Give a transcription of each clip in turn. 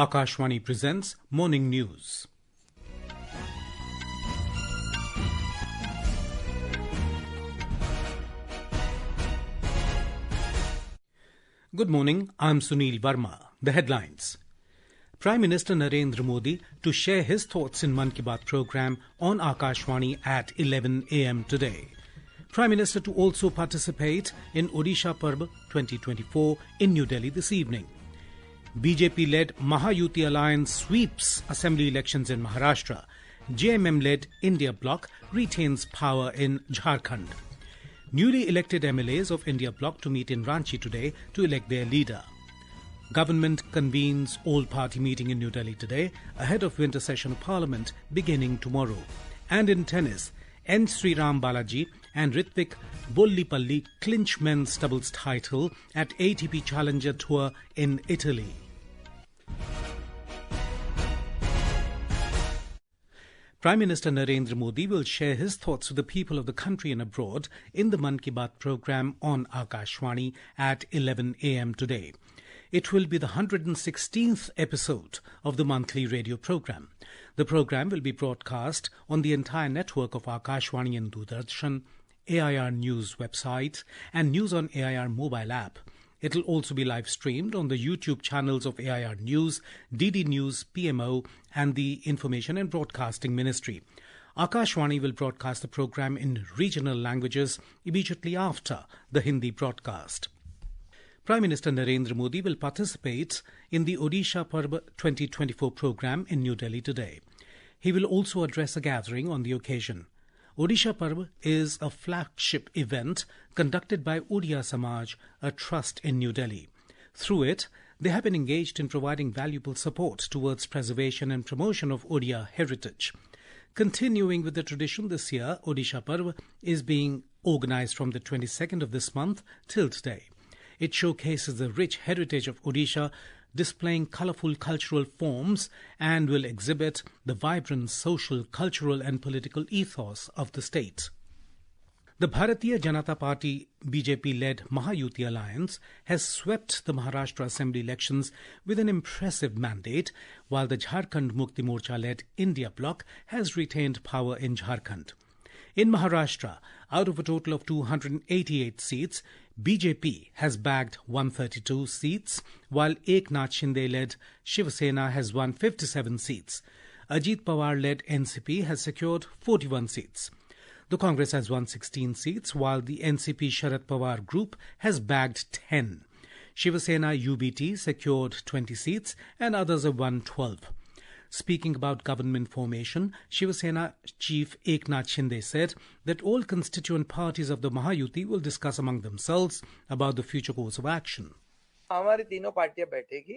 Akashvani presents Morning News. Good morning, I'm Sunil Verma. The headlines. Prime Minister Narendra Modi to share his thoughts in Mann Ki Baat program on Akashvani at 11 a.m. today. Prime Minister to also participate in Odisha Parba 2024 in New Delhi this evening. BJP-led Mahayuti alliance sweeps assembly elections in Maharashtra. JMM-led India bloc retains power in Jharkhand. Newly elected MLAs of India bloc to meet in Ranchi today to elect their leader. Government convenes all-party meeting in New Delhi today ahead of winter session of Parliament beginning tomorrow. And in tennis, Sriram Balaji and Rithvik Bollipalli clinch men's doubles title at ATP Challenger Tour in Italy. Prime Minister Narendra Modi will share his thoughts with the people of the country and abroad in the Mann Ki Baat program on Akashvani at 11 a.m. today. It will be the 116th episode of the monthly radio program. The program will be broadcast on the entire network of Akashvani and Doordarshan, AIR News website and News on AIR mobile app. It will also be live streamed on the YouTube channels of AIR News, DD News, PMO and the Information and Broadcasting Ministry. Akashvani will broadcast the program in regional languages immediately after the Hindi broadcast. Prime Minister Narendra Modi will participate in the Odisha Parba 2024 program in New Delhi today. He will also address a gathering on the occasion. Odisha Parba is a flagship event conducted by Odia Samaj, a trust in New Delhi. Through it, they have been engaged in providing valuable support towards preservation and promotion of Odia heritage. Continuing with the tradition this year, Odisha Parba is being organized from the 22nd of this month till today. It showcases the rich heritage of Odisha, displaying colourful cultural forms and will exhibit the vibrant social, cultural and political ethos of the state. The Bharatiya Janata Party BJP-led Mahayuti alliance has swept the Maharashtra assembly elections with an impressive mandate, while the Jharkhand Mukti Morcha-led India bloc has retained power in Jharkhand. In Maharashtra, out of a total of 288 seats, BJP has bagged 132 seats, while Eknath Shinde-led Shiv Sena has won 57 seats. Ajit Pawar-led NCP has secured 41 seats. The Congress has won 16 seats, while the NCP Sharad Pawar group has bagged 10. Shiv Sena UBT secured 20 seats and others have won 12. Speaking about government formation, Shiv Sena chief Eknath Shinde said that all constituent parties of the Mahayuti will discuss among themselves about the future course of action. हमारी तीनों पार्टियां बैठेगी।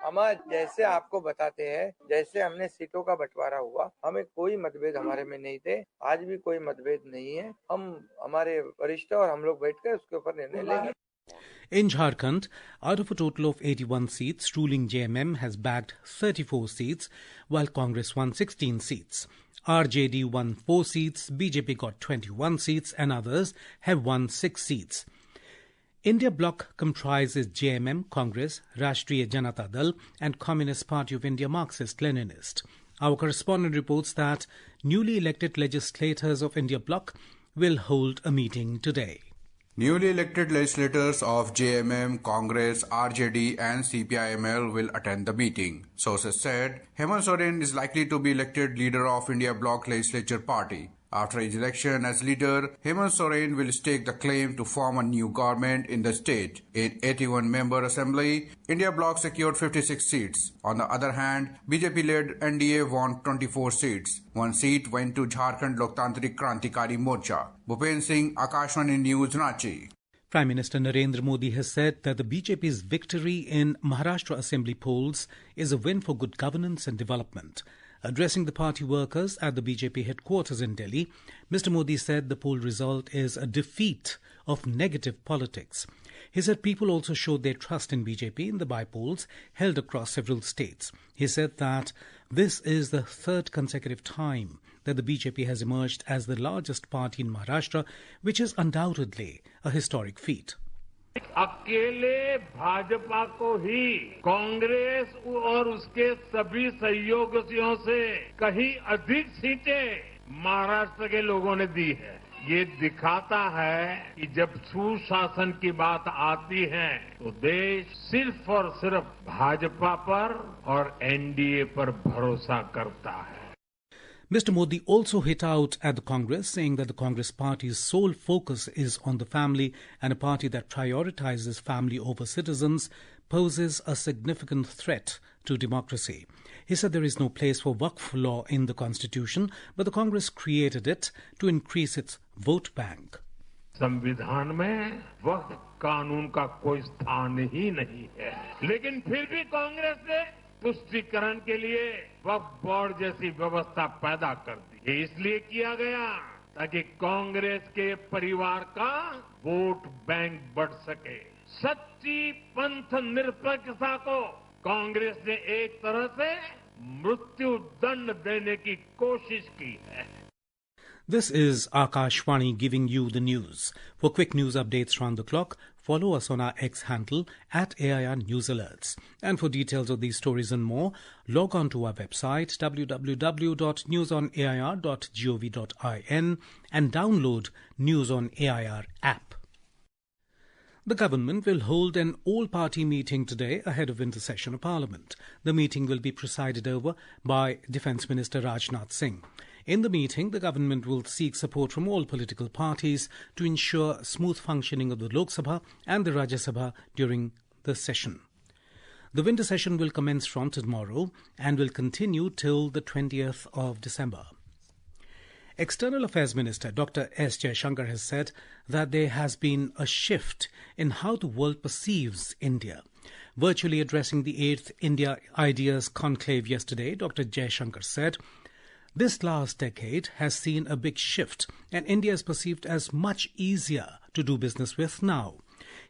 हम जैसे आपको बताते हैं, जैसे हमने सीटों का बंटवारा हुआ, हमें कोई मतभेद हमारे में नहीं थे, आज भी कोई मतभेद नहीं है। हम हमारे वरिष्ठ और हम लोग बैठकर उसके ऊपर निर्णय लेंगे। In Jharkhand, out of a total of 81 seats, ruling JMM has bagged 34 seats, while Congress won 16 seats. RJD won 4 seats, BJP got 21 seats, and others have won 6 seats. India bloc comprises JMM, Congress, Rashtriya Janata Dal, and Communist Party of India Marxist-Leninist. Our correspondent reports that newly elected legislators of India bloc will hold a meeting today. Newly elected legislators of JMM, Congress, RJD and CPIML will attend the meeting. Sources said Hemant Soren is likely to be elected leader of India Bloc Legislature Party. After his election as leader, Hemant Soren will stake the claim to form a new government in the state. In 81-member assembly, India Bloc secured 56 seats. On the other hand, BJP-led NDA won 24 seats. 1 seat went to Jharkhand Loktantrik Krantikari Morcha. Bhupen Singh, Akashvani News, Ranchi. Prime Minister Narendra Modi has said that the BJP's victory in Maharashtra assembly polls is a win for good governance and development. Addressing the party workers at the BJP headquarters in Delhi, Mr. Modi said the poll result is a defeat of negative politics. He said people also showed their trust in BJP in the by-polls held across several states. He said that this is the third consecutive time that the BJP has emerged as the largest party in Maharashtra, which is undoubtedly a historic feat. अकेले भाजपा को ही कांग्रेस और उसके सभी सहयोगियों से कहीं अधिक सीटें महाराष्ट्र के लोगों ने दी है। ये दिखाता है कि जब सुशासन की बात आती है तो देश सिर्फ और सिर्फ भाजपा पर और एनडीए पर भरोसा करता है। Mr. Modi also hit out at the Congress, saying that the Congress party's sole focus is on the family, and a party that prioritizes family over citizens poses a significant threat to democracy. He said there is no place for Waqf law in the constitution, but the Congress created it to increase its vote bank. संविधान में वक्फ कानून का कोई स्थान ही नहीं है, लेकिन फिर भी कांग्रेस ने पुष्टिकरण के लिए वक्फ बोर्ड जैसी व्यवस्था पैदा कर दी। ये इसलिए किया गया ताकि कांग्रेस के परिवार का वोट बैंक बढ़ सके। सच्ची पंथ निरपेक्षता को कांग्रेस ने एक तरह से मृत्यु दंड देने की कोशिश की है। This is Akashvani giving you the news. For quick news updates round the clock, follow us on our X handle at AIR News Alerts. And for details of these stories and more, log on to our website www.newsonair.gov.in and download News on AIR app. The government will hold an all-party meeting today ahead of winter session of Parliament. The meeting will be presided over by Defence Minister Rajnath Singh. In the meeting, the government will seek support from all political parties to ensure smooth functioning of the Lok Sabha and the Rajya Sabha during the session. The winter session will commence from tomorrow and will continue till the 20th of December. External Affairs Minister Dr. S. Jaishankar has said that there has been a shift in how the world perceives India. Virtually addressing the 8th India Ideas Conclave yesterday, Dr. Jaishankar said, "This last decade has seen a big shift, and India is perceived as much easier to do business with now."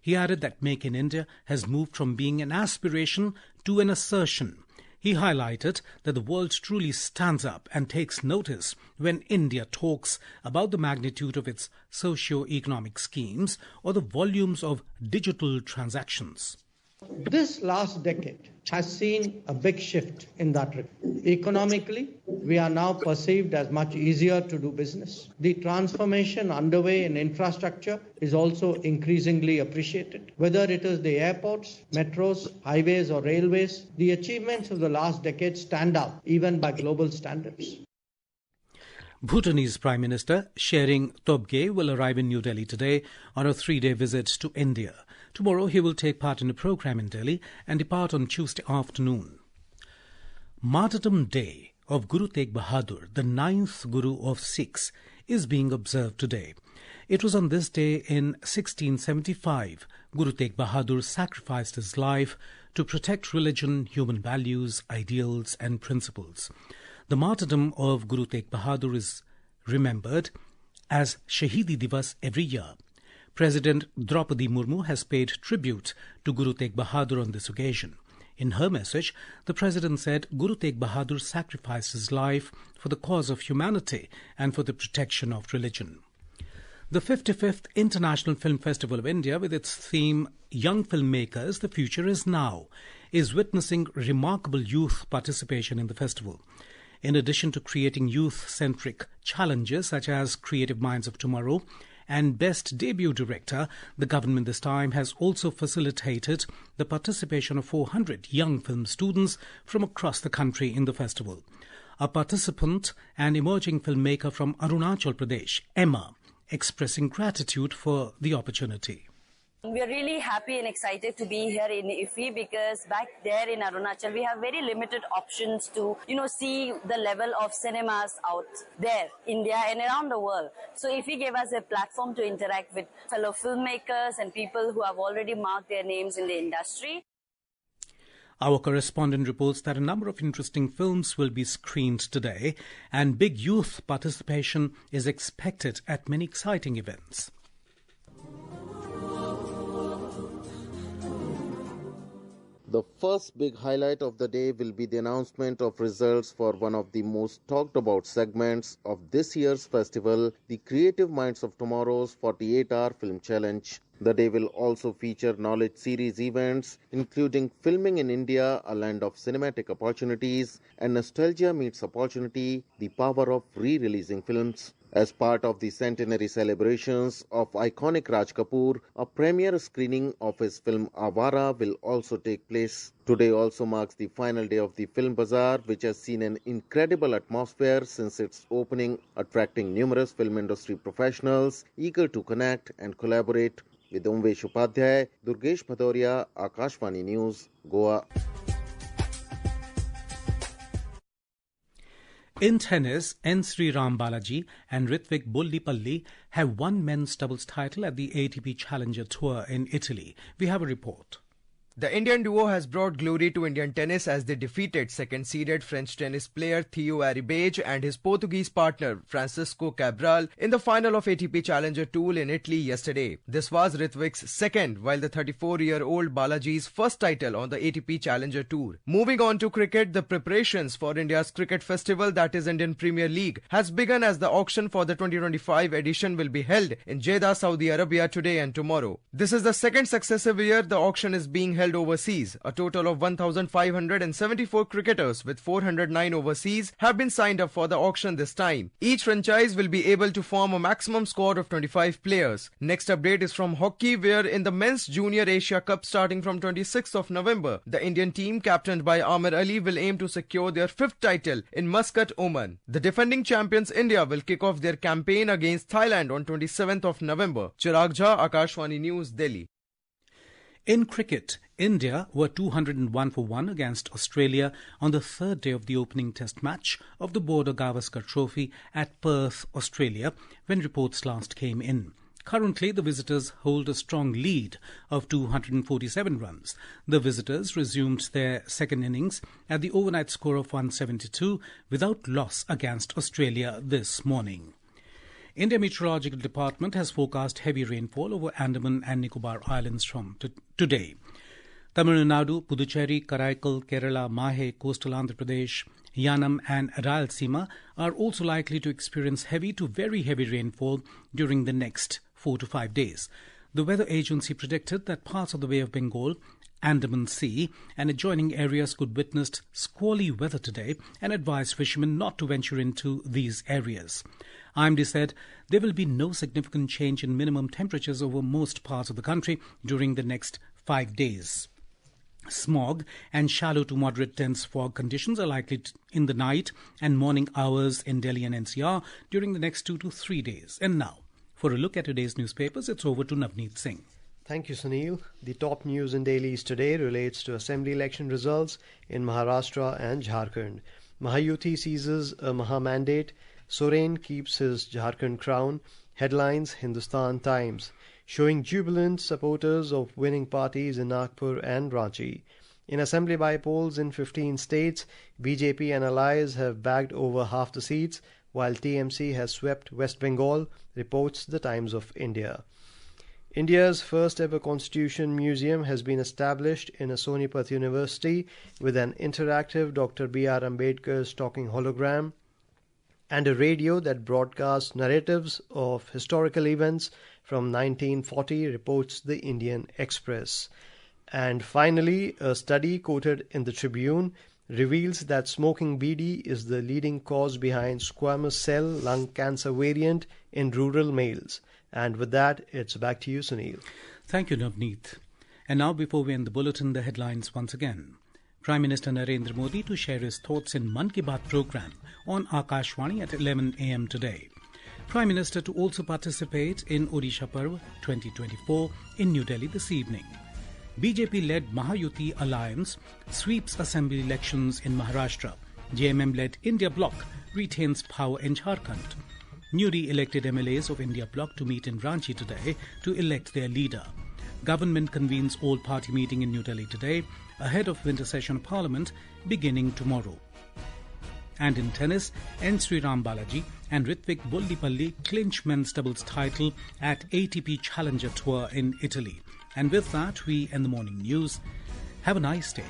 He added that Make in India has moved from being an aspiration to an assertion. He highlighted that the world truly stands up and takes notice when India talks about the magnitude of its socio-economic schemes or the volumes of digital transactions. This last decade has seen a big shift in that regard. Economically, we are now perceived as much easier to do business. The transformation underway in infrastructure is also increasingly appreciated. Whether it is the airports, metros, highways or railways, the achievements of the last decade stand out even by global standards. Bhutanese Prime Minister Tshering Tobgay will arrive in New Delhi today on a 3-day visit to India. Tomorrow he will take part in a program in Delhi and depart on Tuesday afternoon. Martyrdom Day of Guru Tegh Bahadur, the 9th Guru of Sikhs, is being observed today. It was on this day in 1675 Guru Tegh Bahadur sacrificed his life to protect religion, human values, ideals and principles. The martyrdom of Guru Tegh Bahadur is remembered as Shahidi Divas every year. President Draupadi Murmu has paid tribute to Guru Tegh Bahadur on this occasion. In her message, the President said Guru Tegh Bahadur sacrificed his life for the cause of humanity and for the protection of religion. The 55th International Film Festival of India, with its theme Young Filmmakers, The Future is Now, is witnessing remarkable youth participation in the festival. In addition to creating youth-centric challenges such as Creative Minds of Tomorrow and Best Debut Director, the government this time has also facilitated the participation of 400 young film students from across the country in the festival. A participant and emerging filmmaker from Arunachal Pradesh, Emma, expressing gratitude for the opportunity. We are really happy and excited to be here in IFFI because back there in Arunachal, we have very limited options to, see the level of cinemas out there, India and around the world. So IFFI gave us a platform to interact with fellow filmmakers and people who have already marked their names in the industry. Our correspondent reports that a number of interesting films will be screened today and big youth participation is expected at many exciting events. The first big highlight of the day will be the announcement of results for one of the most talked about segments of this year's festival, the Creative Minds of Tomorrow's 48-hour film challenge. The day will also feature knowledge series events, including Filming in India, a land of cinematic opportunities, and Nostalgia Meets Opportunity, the power of re-releasing films. As part of the centenary celebrations of iconic Raj Kapoor, a premiere screening of his film Awara will also take place. Today also marks the final day of the Film Bazaar, which has seen an incredible atmosphere since its opening, attracting numerous film industry professionals eager to connect and collaborate. With Umvesh Upadhyay, Durgesh Bhadoria, Akashvani News, Goa. In tennis, Sriram Balaji and Rithvik Bollipalli have won men's doubles title at the ATP Challenger Tour in Italy. We have a report. The Indian duo has brought glory to Indian tennis as they defeated second-seeded French tennis player Theo Aribage and his Portuguese partner Francisco Cabral in the final of ATP Challenger Tour in Italy yesterday. This was Rithvik's second, while the 34-year-old Balaji's first title on the ATP Challenger Tour. Moving on to cricket, the preparations for India's cricket festival, that is Indian Premier League, has begun as the auction for the 2025 edition will be held in Jeddah, Saudi Arabia today and tomorrow. This is the second successive year the auction is being held overseas. A total of 1,574 cricketers with 409 overseas have been signed up for the auction this time. Each franchise will be able to form a maximum squad of 25 players. Next update is from hockey, where in the Men's Junior Asia Cup starting from 26th of November, the Indian team captained by Amir Ali will aim to secure their fifth title in Muscat, Oman. The defending champions India will kick off their campaign against Thailand on 27th of November. Chirag Jha, Akashvani News, Delhi. In cricket, India were 201 for 1 against Australia on the third day of the opening test match of the Border Gavaskar Trophy at Perth, Australia, when reports last came in. Currently, the visitors hold a strong lead of 247 runs. The visitors resumed their second innings at the overnight score of 172 without loss against Australia this morning. India Meteorological Department has forecast heavy rainfall over Andaman and Nicobar Islands from today. Tamil Nadu, Puducherry, Karaikal, Kerala, Mahe, coastal Andhra Pradesh, Yanam and Rayalaseema are also likely to experience heavy to very heavy rainfall during the next 4 to 5 days. The weather agency predicted that parts of the Bay of Bengal, Andaman Sea and adjoining areas could witness squally weather today and advised fishermen not to venture into these areas. IMD said there will be no significant change in minimum temperatures over most parts of the country during the next 5 days. Smog and shallow to moderate dense fog conditions are likely in the night and morning hours in Delhi and NCR during the next 2 to 3 days. And now, for a look at today's newspapers, it's over to Navneet Singh. Thank you, Sunil. The top news in dailies today relates to assembly election results in Maharashtra and Jharkhand. Mahayuti seizes a Maha mandate. Soren keeps his Jharkhand crown. Headlines, Hindustan Times. Showing jubilant supporters of winning parties in Nagpur and Ranchi. In assembly by polls in 15 states, BJP and allies have bagged over half the seats, while TMC has swept West Bengal, reports the Times of India. India's first ever Constitution Museum has been established in a Sonipat University with an interactive Dr. B.R. Ambedkar's talking hologram and a radio that broadcasts narratives of historical events from 1940, reports the Indian Express. And finally, a study quoted in the Tribune reveals that smoking bidi is the leading cause behind squamous cell lung cancer variant in rural males. And with that, it's back to you, Sunil. Thank you, Navneet. And now, before we end the bulletin, the headlines once again. Prime Minister Narendra Modi to share his thoughts in Mann Ki Baat program on Akashvani at 11 a.m. today. Prime Minister to also participate in Odisha Parba 2024 in New Delhi this evening. BJP-led Mahayuti alliance sweeps assembly elections in Maharashtra. JMM-led India bloc retains power in Jharkhand. Newly elected MLAs of India bloc to meet in Ranchi today to elect their leader. Government convenes all-party meeting in New Delhi today ahead of winter session of Parliament beginning tomorrow. And in tennis, Sriram Balaji and Rithvik Bollipalli clinch men's doubles title at ATP Challenger Tour in Italy. And with that, we end the morning news. Have a nice day.